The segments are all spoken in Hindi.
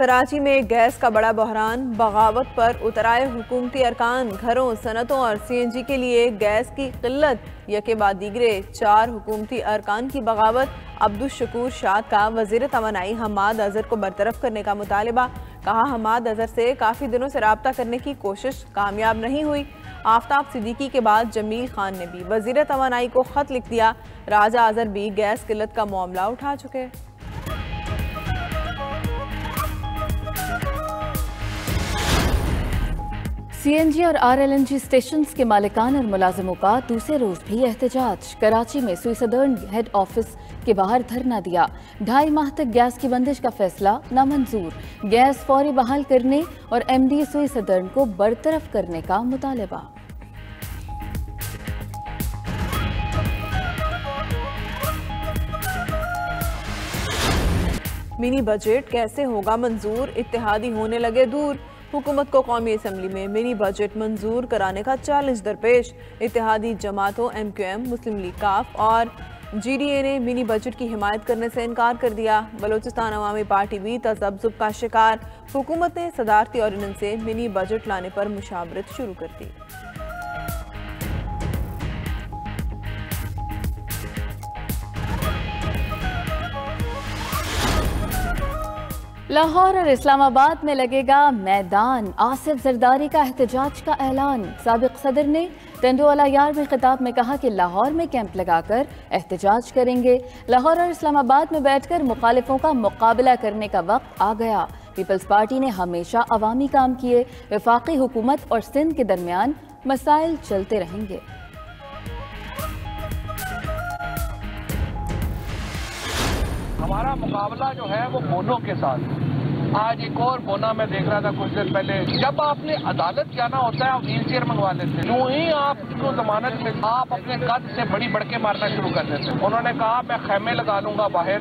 कराची में गैस का बड़ा बहरान, बगावत पर उतर आए हुकूमती अरकान। घरों, सनतों और CNG के लिए गैस की किल्लत। यके बाद दीगरे 4 हुकूमती अरकान की बगावत। अब्दुल शकूर शाद का वज़ीर तवानाई हम्माद अजहर को बरतरफ करने का मुतालिबा। कहा, हम्माद अजहर से काफ़ी दिनों से रब्ता करने की कोशिश कामयाब नहीं हुई। आफ्ताब सिद्दीकी के बाद जमील खान ने भी वज़ीर तवानाई को ख़त लिख दिया। राजा अजहर भी गैस किल्लत का मामला उठा चुके। CNG और RLNG स्टेशंस के मालिकान और मुलाजिमों का दूसरे रोज भी एहतजाज। कराची में सुई सदर्न हेड ऑफिस के बाहर धरना दिया। 2.5 माह तक गैस की बंदिश का फैसला नामंजूर। गैस फौरी बहाल करने और MD सुई सदर्न को बरतरफ करने का मुतालिबा। मिनी बजट कैसे होगा मंजूर, इत्तेहादी होने लगे दूर। हुकूमत को कौमी असम्बली में मिनी बजट मंजूर कराने का चैलेंज दरपेश। इत्तेहादी जमातों MQM, मुस्लिम लीग काफ और GDA ने मिनी बजट की हिमायत करने से इनकार कर दिया। बलोचिस्तान अवामी पार्टी भी तज़ब्ज़ुब का शिकार। हुकूमत ने सदारती ऑर्डिनेंस से मिनी बजट लाने पर मुशावरत शुरू कर दी। लाहौर और इस्लामाबाद में लगेगा मैदान। आसिफ जरदारी का एहतजाज का ऐलान। साबिक सदर ने टंडोवाला यार में खिताब में कहा कि लाहौर में कैंप लगाकर एहतजाज करेंगे। लाहौर और इस्लामाबाद में बैठकर मुखालिफों का मुकाबला करने का वक्त आ गया। पीपल्स पार्टी ने हमेशा अवामी काम किए। वफाकी हुकूमत और सिंध के दरमियान मसाइल चलते रहेंगे। हमारा मुकाबला जो है वो बोनों के साथ। आज एक और बोना मैं देख रहा था कुछ देर पहले, जब आपने अदालत जाना होता है आप व्हील चेयर मंगवा लेते हैं। यूं ही आपको जमानत में आप अपने कद से बड़ी बढ़के मारना शुरू कर देते हैं। उन्होंने कहा मैं खैमे लगा लूंगा बाहर।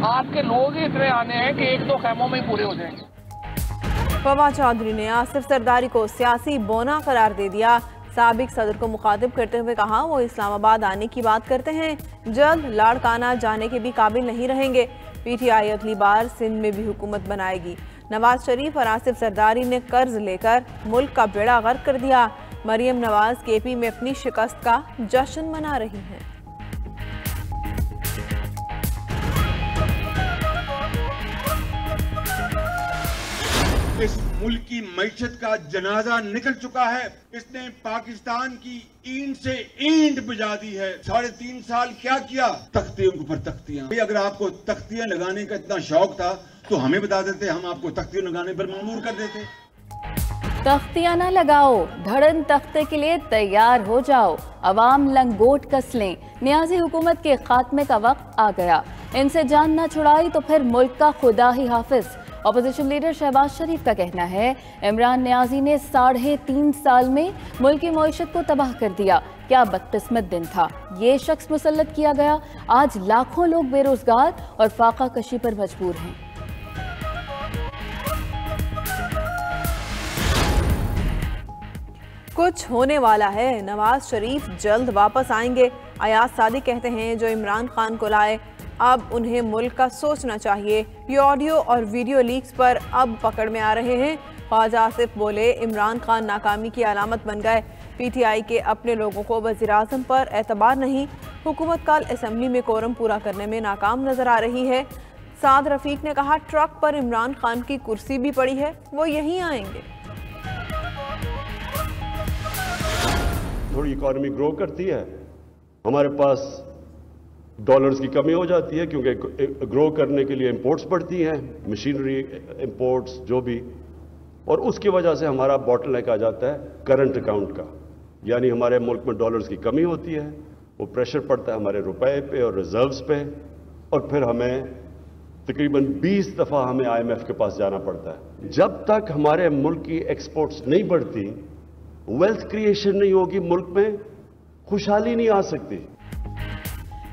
आपके लोग ही इतने आने हैं कि 1-2 खैमों में ही पूरे हो जाएंगे। फवाद चौधरी ने आसिफ जरदारी को सियासी बोना करार दे दिया। साबिक सदर को मुखातिब करते हुए कहा, वो इस्लामाबाद आने की बात करते हैं, जल्द लाड़काना जाने के भी काबिल नहीं रहेंगे। PTI अगली बार सिंध में भी हुकूमत बनाएगी। नवाज शरीफ और आसिफ जरदारी ने कर्ज लेकर मुल्क का बेड़ा गर्क कर दिया। मरियम नवाज KP में अपनी शिकस्त का जश्न मना रही हैं। इस मुल्क की मईशत का जनाजा निकल चुका है। इसने पाकिस्तान की ईंट से ईंट बजा दी है। 3.5 साल क्या किया? तख्तियों के ऊपर तख्तियां। अगर आपको तख्तियां लगाने का इतना शौक था तो हमें बता देते, हम आपको तख्तियां लगाने पर मामूर कर देते। तख्तियां न लगाओ, धड़न तख्ते के लिए तैयार हो जाओ। अवाम लंगोट कस लें। नियाजी हुकूमत के खात्मे का वक्त आ गया। इनसे जान न छुड़ाई तो फिर मुल्क का खुदा ही हाफिज। अपोजिशन लीडर शहबाज शरीफ का कहना है, इमरान नियाजी ने 3.5 साल में मुल्क की मईशत को तबाह कर दिया। क्या बदकिस्मत दिन था। ये शख्स मुसल्लत किया गया। आज लाखों लोग बेरोजगार और फाका कशी पर मजबूर हैं। कुछ होने वाला है। नवाज शरीफ जल्द वापस आएंगे। अयाज सादिक कहते हैं, जो इमरान खान को लाए अब उन्हें मुल्क का सोचना चाहिए। ये ऑडियो और वीडियो लीक्स पर अब पकड़ में आ रहे हैं। ख्वाजा आसिफ बोले, इमरान खान नाकामी की अलामत बन गए। PTI के अपने लोगों को वज़ीर-ए-आज़म पर एतबार नहीं। हुकूमत कल असम्बली में कोरम पूरा करने में नाकाम नजर आ रही है। साद रफीक ने कहा, ट्रक पर इमरान खान की कुर्सी भी पड़ी है, वो यहीं आएंगे। थोड़ी इकॉनमी ग्रो करती है, हमारे पास डॉलर्स की कमी हो जाती है क्योंकि ग्रो करने के लिए इंपोर्ट्स बढ़ती हैं, मशीनरी इंपोर्ट्स जो भी, और उसकी वजह से हमारा बॉटलनेक आ जाता है करंट अकाउंट का, यानी हमारे मुल्क में डॉलर्स की कमी होती है। वो प्रेशर पड़ता है हमारे रुपए पे और रिजर्व्स पे, और फिर हमें तकरीबन 20 दफ़ा हमें IMF के पास जाना पड़ता है। जब तक हमारे मुल्क की एक्सपोर्ट्स नहीं बढ़ती, वेल्थ क्रिएशन नहीं होगी, मुल्क में खुशहाली नहीं आ सकती।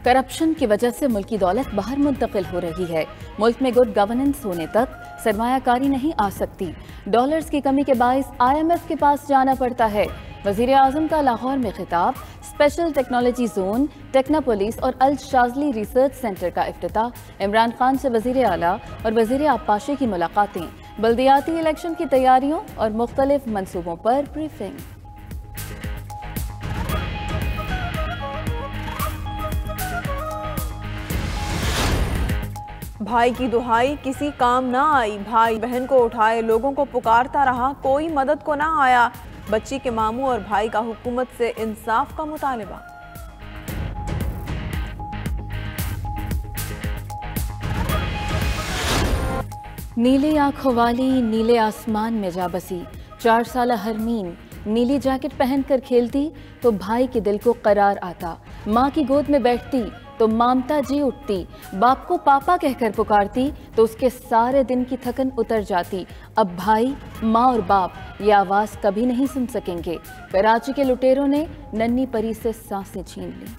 करप्शन की वजह से मुल्क की दौलत बाहर मुंतकिल हो रही है। मुल्क में गुड गवर्नेंस होने तक सरमायाकारी नहीं आ सकती। डॉलर्स की कमी के बायस IMF के पास जाना पड़ता है। वज़ीर आज़म का लाहौर में खिताब, special technology zone, techno police और अल शाज़ली रिसर्च सेंटर का इफ्तिताह। इमरान खान से वज़ीर आला और वज़ीर आब्बासी की मुलाकातें। बल्दियाती इलेक्शन की तैयारियों और मुख्तलिफ मंसूबों पर ब्रीफिंग। भाई की दुहाई किसी काम ना आई, भाई बहन को उठाए लोगों को पुकारता रहा, कोई मदद को ना आया। बच्ची के मामू और भाई का हुकूमत से इंसाफ का मुतालबा। नीली आंखों वाली नीले आसमान में जा बसी, 4 साल हरमीन नीली जैकेट पहनकर खेलती तो भाई के दिल को करार आता। माँ की गोद में बैठती तो ममता जी उठती, बाप को पापा कहकर पुकारती तो उसके सारे दिन की थकन उतर जाती। अब भाई, माँ और बाप ये आवाज़ कभी नहीं सुन सकेंगे। कराची के लुटेरों ने नन्ही परी से सांसें छीन ली।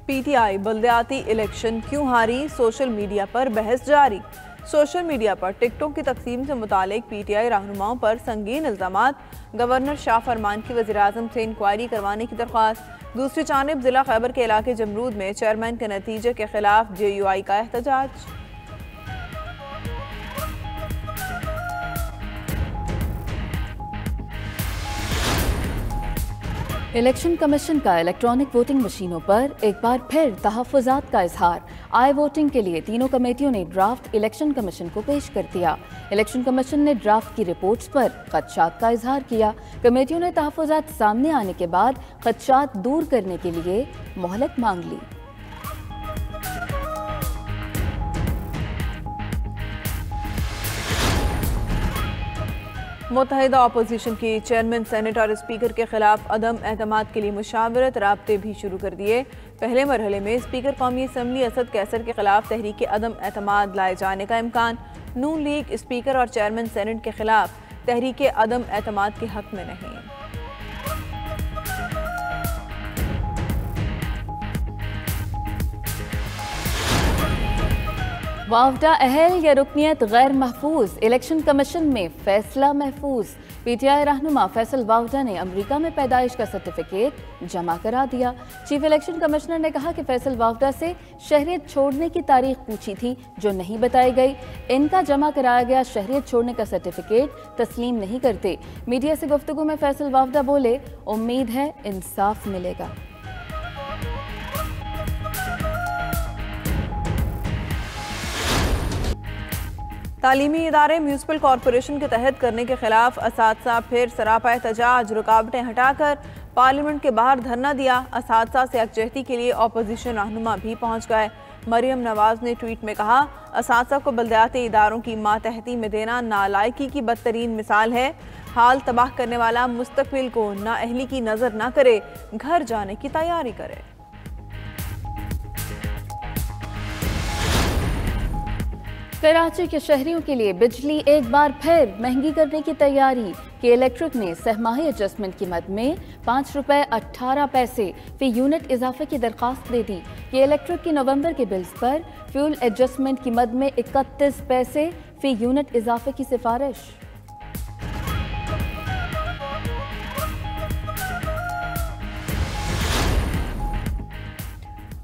पीटीआई बल्दियाती इलेक्शन क्यों हारी, सोशल मीडिया पर बहस जारी। सोशल मीडिया पर टिकटों की तकसीम से मुतालिक पीटीआई रहनुमाओं पर संगीन इल्जामात। गवर्नर शाह फरमान की वज़ीर आज़म से इंक्वायरी करवाने की दरख्वास्त। दूसरी जानिब जिला खैबर के इलाके जमरूद में चेयरमैन के नतीजे के खिलाफ JUI का एहतजाज। इलेक्शन कमीशन का इलेक्ट्रॉनिक वोटिंग मशीनों पर एक बार फिर तहफ़्फ़ुज़ात का इजहार। आई वोटिंग के लिए तीनों कमेटियों ने ड्राफ्ट इलेक्शन कमीशन को पेश कर दिया। इलेक्शन कमीशन ने ड्राफ्ट की रिपोर्ट्स पर खदशात का इजहार किया। कमेटियों ने तहफ़्फ़ुज़ात सामने आने के बाद खदशात दूर करने के लिए मोहलत मांग ली। मुत्तहिदा अपोजिशन की चेयरमैन, सेनेट और स्पीकर के खिलाफ अदम एतमाद के लिए मुशावरत राब्ते भी शुरू कर दिए। पहले मरहले में स्पीकर कौमी असम्बली असद कैसर के खिलाफ तहरीक अदम एतमाद लाए जाने का इम्कान। नून लीग स्पीकर और चेयरमैन सेनेट के खिलाफ तहरीक अदम एतमाद के हक में नहीं। वावडा अहल या रुकनियत गैर महफूज, इलेक्शन कमीशन में फैसला महफूज। पीटीआई रहनुमा फैसल वावडा ने अमेरिका में पैदाइश का सर्टिफिकेट जमा करा दिया। चीफ इलेक्शन कमिश्नर ने कहा कि फैसल वावडा से शहरियत छोड़ने की तारीख पूछी थी जो नहीं बताई गई। इनका जमा कराया गया शहरियत छोड़ने का सर्टिफिकेट तस्लीम नहीं करते। मीडिया से गुफ्तगू में फैसल वावडा बोले, उम्मीद है इंसाफ मिलेगा। तालीमी इदारे म्यूनसिपल कॉरपोरेशन के तहत करने के खिलाफ असातिज़ा फिर सरापा एहतजाज, रुकावटें हटाकर पार्लियामेंट के बाहर धरना दिया। असातिज़ा से यकजहती के लिए अपोजिशन रहनुमा भी पहुंच गए। मरियम नवाज ने ट्वीट में कहा, असातिज़ा को बल्दियाती इदारों की मातहती में देना नालायकी की बदतरीन मिसाल है। हाल तबाह करने वाला मुस्तकबिल को नाअहली की नज़र न करे, घर जाने की तैयारी करे। कराची के शहरियों के लिए बिजली एक बार फिर महंगी करने की तैयारी। के इलेक्ट्रिक ने सहमाही एडजस्टमेंट की मद में 5 रुपये 18 पैसे फी यूनिट इजाफे की दरख्वास्त दे दी। के इलेक्ट्रिक की नवंबर के बिल्स पर फ्यूल एडजस्टमेंट की मद में 31 पैसे फी यूनिट इजाफे की सिफारिश।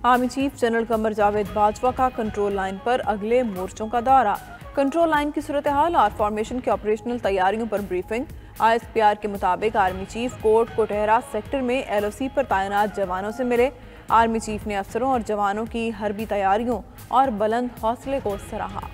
Army chief general Qamar Javed Bajwa का कंट्रोल लाइन पर अगले मोर्चों का दौरा। कंट्रोल लाइन की सूरत हाल और फॉर्मेशन की ऑपरेशनल तैयारियों पर ब्रीफिंग। ISPR के मुताबिक आर्मी चीफ कोट कोटहरा सेक्टर में LOC पर तैनात जवानों से मिले। आर्मी चीफ ने अफसरों और जवानों की हरबी तैयारियों और बुलंद हौसले को सराहा।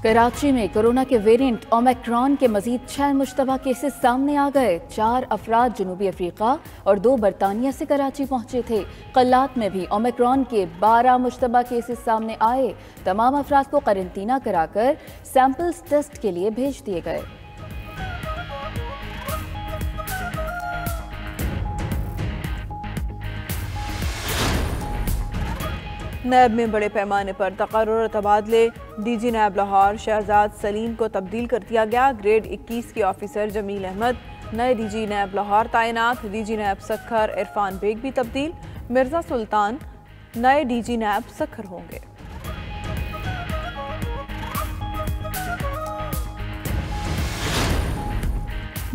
कराची में कोरोना के वेरिएंट ओमिक्रॉन के मजीद 6 मुश्तबा केसेस सामने आ गए। 4 अफराद जनूबी अफ्रीका और 2 बरतानिया से कराची पहुंचे थे। कल्लात में भी ओमिक्रॉन के 12 मुश्तबा केसेस सामने आए। तमाम अफराद को क्वारंटीना कराकर सैंपल्स टेस्ट के लिए भेज दिए गए। नैब में बड़े पैमाने पर तकर्रुर और तबादले। DG नैब लाहौर शहजाद सलीम को तब्दील कर दिया गया। ग्रेड 21 के ऑफिसर जमील अहमद नए डीजी नैब लाहौर तैनात, डीजी नैब सखर इरफान बेग भी तब्दील, मिर्जा सुल्तान नए डीजी नैब सखर होंगे।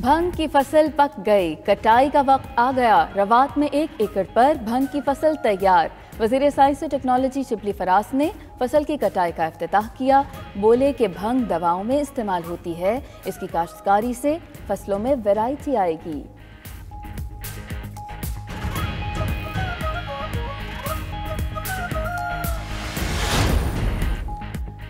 भंग की फसल पक गई, कटाई का वक्त आ गया। रवात में 1 एकड़ पर भंग की फसल तैयार। वज़ीर साइंस और टेक्नोलॉजी शिबली फराज ने फसल की कटाई का इफ्तिताह किया। बोले कि भंग दवाओं में इस्तेमाल होती है, इसकी काश्तकारी से फसलों में वैरायटी आएगी।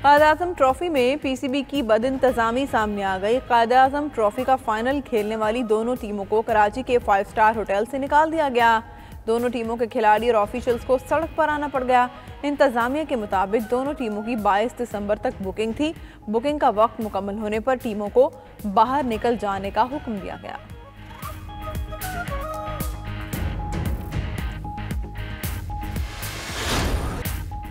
कायद-ए-आज़म ट्रॉफी में पीसीबी की बदइंतजामी सामने आ गई। कायद-ए-आज़म ट्रॉफी का फाइनल खेलने वाली दोनों टीमों को कराची के 5 स्टार होटल से निकाल दिया गया। दोनों टीमों के खिलाड़ी और ऑफिशियल्स को सड़क पर आना पड़ गया। इंतजामिया के मुताबिक दोनों टीमों की 22 दिसंबर तक बुकिंग थी। बुकिंग का वक्त मुकम्मल होने पर टीमों को बाहर निकल जाने का हुक्म दिया गया।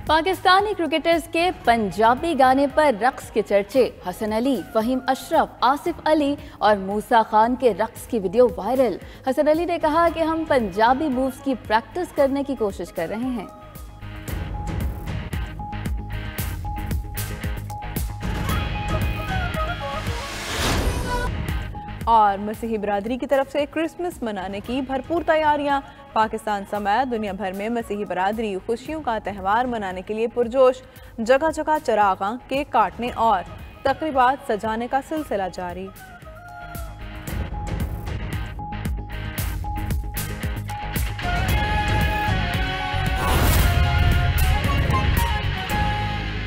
पाकिस्तानी क्रिकेटर्स के पंजाबी गाने पर रक्स के चर्चे। हसन अली, फहीम अशरफ, आसिफ अली और मूसा खान के रक्स की वीडियो वायरल। हसन अली ने कहा कि हम पंजाबी मूव्स की प्रैक्टिस करने की कोशिश कर रहे हैं। और मसीही बिरादरी की तरफ से क्रिसमस मनाने की भरपूर तैयारियां। पाकिस्तान समेत दुनिया भर में मसीही बिरादरी खुशियों का त्यौहार मनाने के लिए पुरजोश। जगह जगह चरागां, केक काटने और तकरीबात सजाने का सिलसिला जारी।